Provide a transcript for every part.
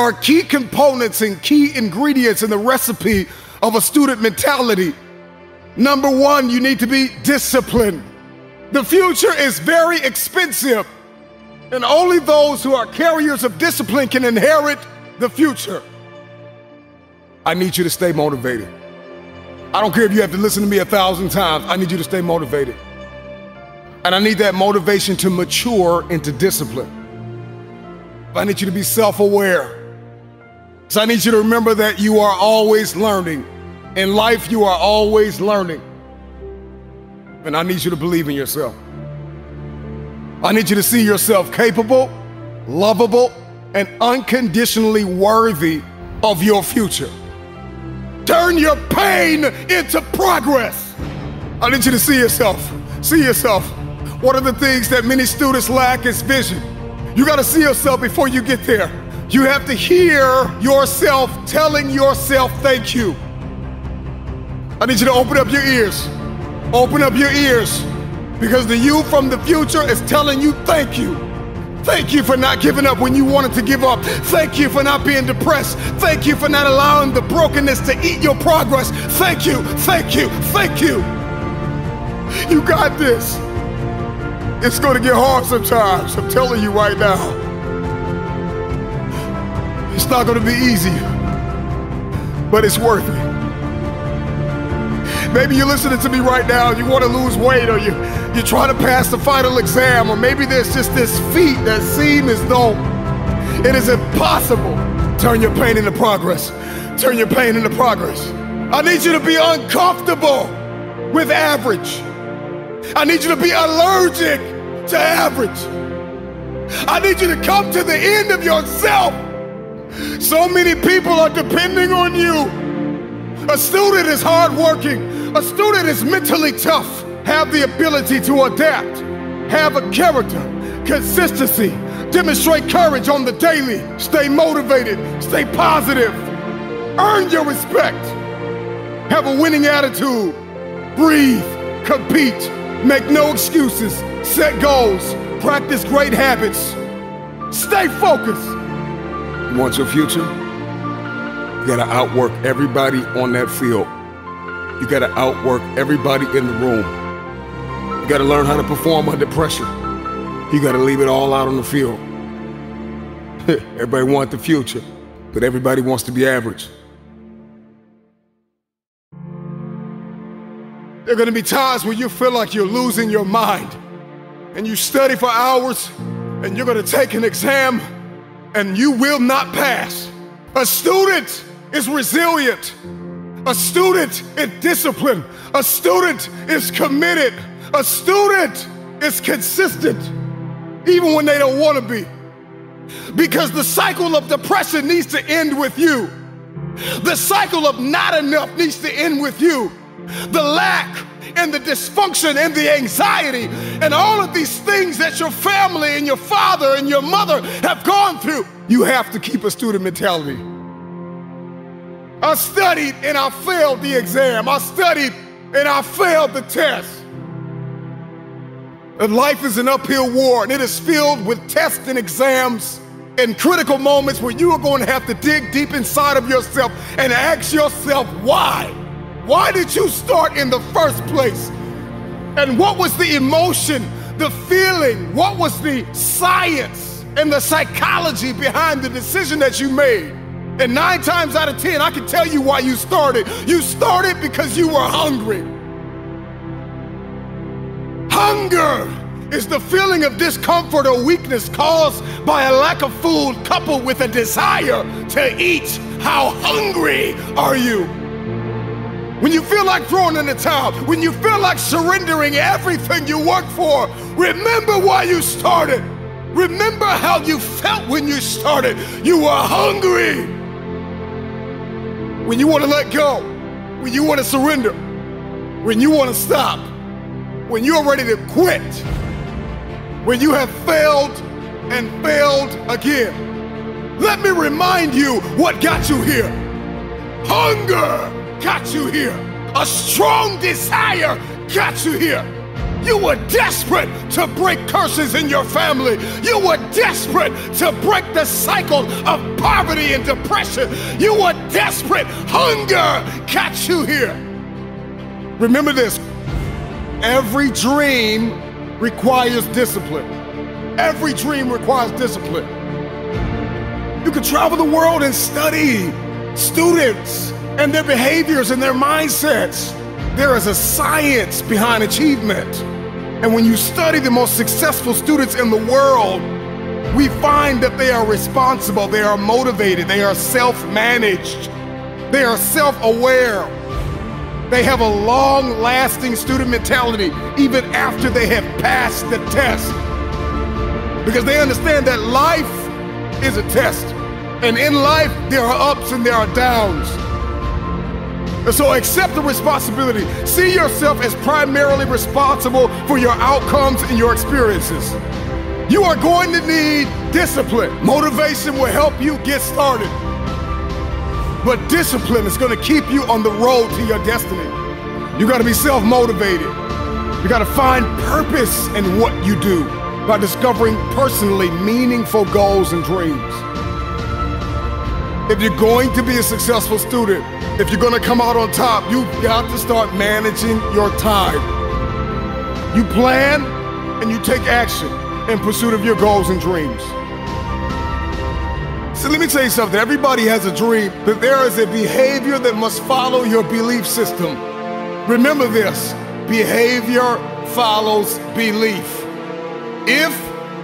are key components and key ingredients in the recipe of a student mentality. Number one, you need to be disciplined. The future is very expensive, and only those who are carriers of discipline can inherit the future. I need you to stay motivated. I don't care if you have to listen to me 1,000 times. I need you to stay motivated. And I need that motivation to mature into discipline. I need you to be self-aware. So I need you to remember that you are always learning. In life, you are always learning. And I need you to believe in yourself. I need you to see yourself capable, lovable, and unconditionally worthy of your future. Turn your pain into progress. I need you to see yourself. See yourself. One of the things that many students lack is vision. You got to see yourself before you get there. You have to hear yourself telling yourself thank you. I need you to open up your ears. Open up your ears, because the you from the future is telling you thank you. Thank you for not giving up when you wanted to give up. Thank you for not being depressed. Thank you for not allowing the brokenness to eat your progress. Thank you, thank you, thank you. You got this. It's going to get hard sometimes, I'm telling you right now. It's not going to be easy, but it's worth it. Maybe you're listening to me right now, you want to lose weight, or you're trying to pass the final exam, or maybe there's just this feat that seems as though it is impossible. Turn your pain into progress. Turn your pain into progress. I need you to be uncomfortable with average. I need you to be allergic to average. I need you to come to the end of yourself. So many people are depending on you. A student is hardworking. A student is mentally tough. Have the ability to adapt. Have a character, consistency. Demonstrate courage on the daily. Stay motivated. Stay positive. Earn your respect. Have a winning attitude. Breathe. Compete. Make no excuses. Set goals. Practice great habits. Stay focused. You want your future? You gotta outwork everybody on that field. You gotta outwork everybody in the room. You gotta learn how to perform under pressure. You gotta leave it all out on the field. Everybody wants the future, but everybody wants to be average. There are gonna be times when you feel like you're losing your mind, and you study for hours, and you're gonna take an exam, and you will not pass. A student is resilient. A student is disciplined. A student is committed. A student is consistent, even when they don't want to be. Because the cycle of depression needs to end with you. The cycle of not enough needs to end with you. The lack and the dysfunction and the anxiety and all of these things that your family and your father and your mother have gone through. You have to keep a student mentality. I studied and I failed the exam. I studied and I failed the test. And life is an uphill war, and it is filled with tests and exams and critical moments where you are going to have to dig deep inside of yourself and ask yourself why. Why did you start in the first place? And what was the emotion, the feeling? What was the science and the psychology behind the decision that you made? And 9 times out of 10, I can tell you why you started. You started because you were hungry. Hunger is the feeling of discomfort or weakness caused by a lack of food coupled with a desire to eat. How hungry are you? When you feel like throwing in the towel, when you feel like surrendering everything you worked for, remember why you started. Remember how you felt when you started. You were hungry. When you want to let go, when you want to surrender, when you want to stop, when you're ready to quit, when you have failed and failed again. Let me remind you what got you here. Hunger got you here. A strong desire got you here. You were desperate to break curses in your family. You were desperate to break the cycle of poverty and depression. You were desperate. Hunger got you here. Remember this. Every dream requires discipline. Every dream requires discipline. You can travel the world and study students and their behaviors and their mindsets. There is a science behind achievement. And when you study the most successful students in the world, we find that they are responsible, they are motivated, they are self-managed, they are self-aware. They have a long-lasting student mentality even after they have passed the test. Because they understand that life is a test. And in life, there are ups and there are downs. And so accept the responsibility. See yourself as primarily responsible for your outcomes and your experiences. You are going to need discipline. Motivation will help you get started. But discipline is going to keep you on the road to your destiny. You got to be self-motivated. You got to find purpose in what you do by discovering personally meaningful goals and dreams. If you're going to be a successful student, if you're going to come out on top, you've got to start managing your time. You plan and you take action in pursuit of your goals and dreams. So let me tell you something. Everybody has a dream, but there is a behavior that must follow your belief system. Remember this, behavior follows belief. If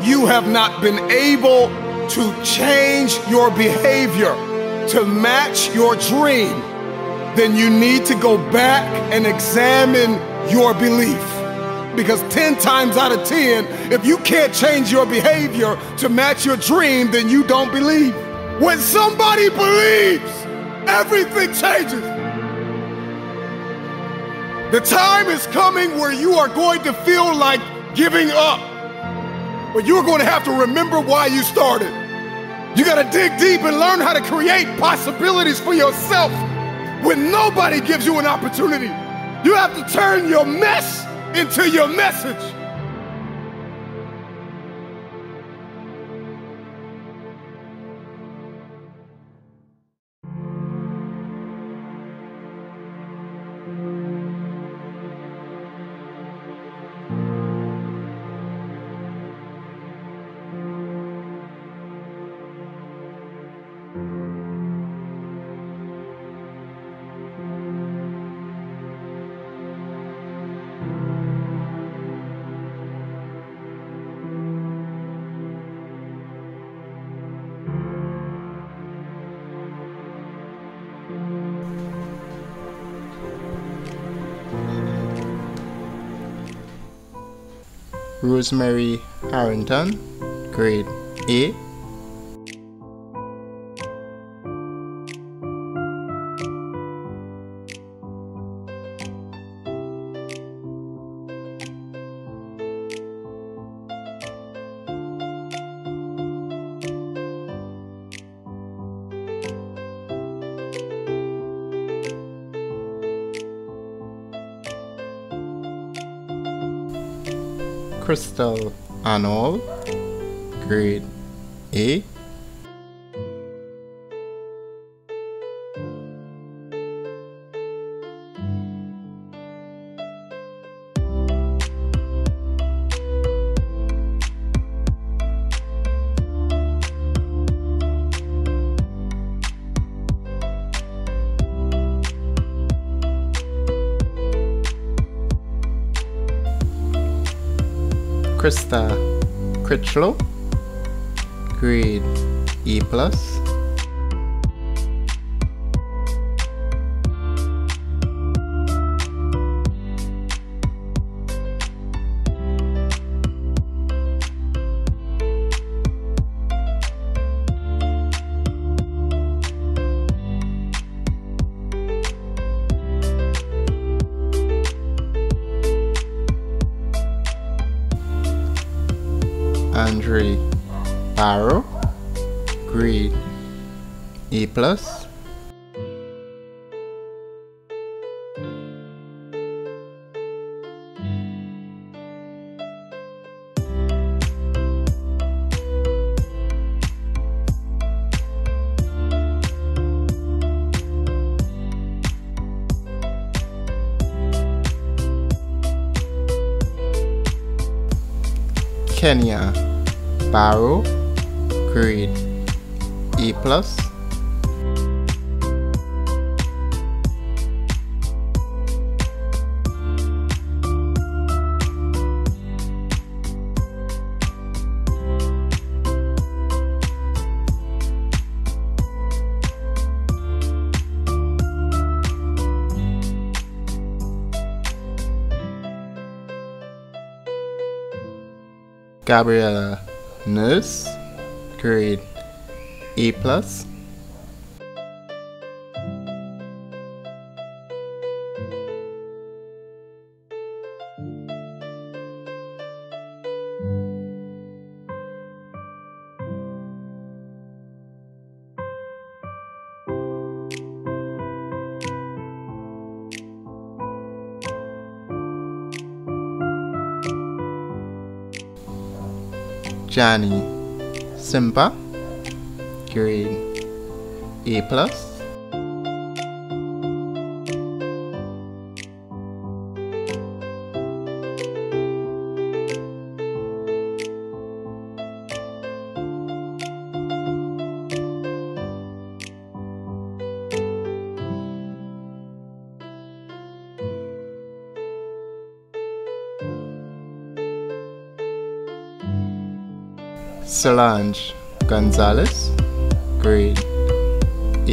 you have not been able to change your behavior to match your dream, then you need to go back and examine your belief. Because 10 times out of 10, if you can't change your behavior to match your dream, then you don't believe. When somebody believes, everything changes. The time is coming where you are going to feel like giving up. But you're going to have to remember why you started. You got to dig deep and learn how to create possibilities for yourself when nobody gives you an opportunity. You have to turn your mess into your message. Rosemary Harrington, grade A. Crystal Arnold, grade A. Krista Critchlow, grade E+. Andre Barrow, grade E+. Kenya Barrow, grade A+. Gabriella Nurse, grade A+. Jani Simba, grade A+. Solange Gonzalez, grade A+.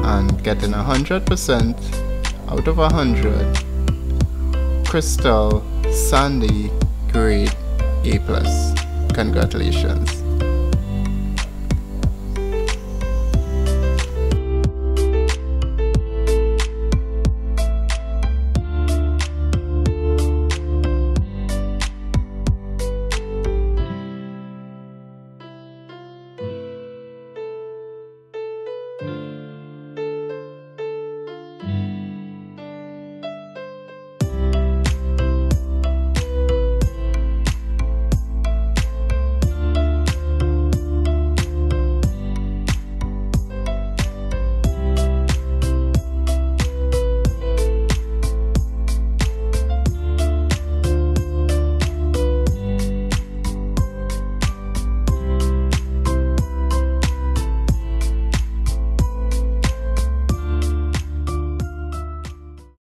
And getting 100% out of 100, Crystal Sandy, grade A+. Congratulations.